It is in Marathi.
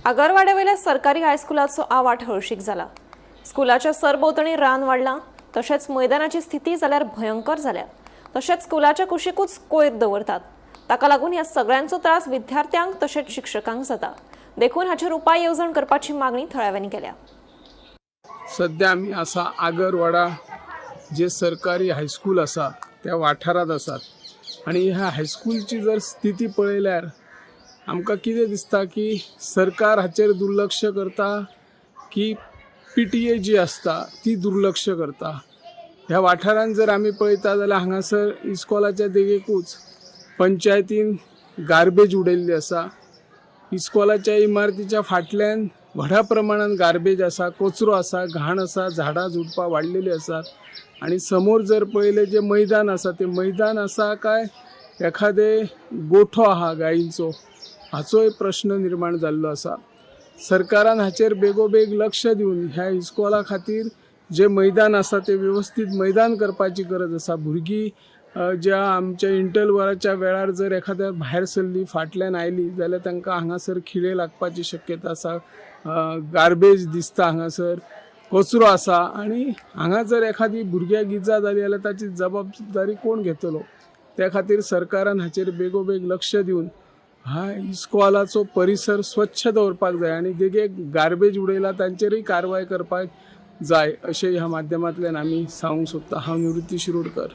आगरवाड्यावेल्या सरकारी हायस्कुलाचो आवाठ हळशीक जाला। स्कुलाच्या सरभोवतणी रान वाडला, तशेंच मैदानाची स्थिती जाल्यार भयंकर जाल्या। तशेंच स्कुलाच्या कुशीकूच कोयर दवरतात। ताका लागून ह्या सगळ्यांचो त्रास विद्यार्थ्यांक तशेंच शिक्षकांक जाता। देखून हाचेर उपाय येवजण करपाची मागणी थळाव्यांनी केल्या। सध्या आमी आसा आगरवाडा जे सरकारी हायस्कूल आसा त्या वाठारात आसात आणि ह्या हायस्कूलची जर स्थिती पळयल्यार आमकां कितें दिसता की सरकार हाचेर दुर्लक्ष करता की PTA जी आसता ती दुर्लक्ष करता। ह्या वाठारांत जर आमी पळयता जाल्यार हांगासर इस्कॉलाच्या देगेकूच पंचायतीन गार्बेज उडयल्ली आसा। इस्कॉलाच्या इमारतीच्या फाटल्यान व्हडा प्रमाणात गार्बेज आसा, कचरो आसा, घाण आसा, झाडां झुडपां वाडलेली आसात आणि समोर जर पळयलें जे मैदान आसा ते मैदान आसा काय एखादे गोठो आहा गायींचो हाचोय प्रश्न निर्माण जाल्लो आसा। सरकारान हाचेर बेगोबेग लक्ष दिवन ह्या इस्कॉला खातीर जे मैदान आसा ते व्यवस्थित मैदान करपाची गरज आसा। भुरगीं ज्या आमच्या इंटरवलाच्या वेळार जर एखाद्या भायर सरली फाटल्यान आयली जाल्यार तांकां हांगासर खिळे लागपाची शक्यता आसा। गार्बेज दिसता, हांगासर कचरो आसा आणि हांगा जर एखादी भुरग्याक इजा जाली जाल्यार ताची जबाबदारी कोण घेतलो? त्या खातीर सरकारान हाचेर बेगोबेग लक्ष दिवन हा इस्कॉलाचो परिसर स्वच्छ दवरपाक जाय आणि देगेक गार्बेज उडयला तांचेरय कारवाय करपाक जाय अशें ह्या माध्यमांतल्यान आमी सांगूंक सोदता। हांव निवृत्ती शिरोडकर।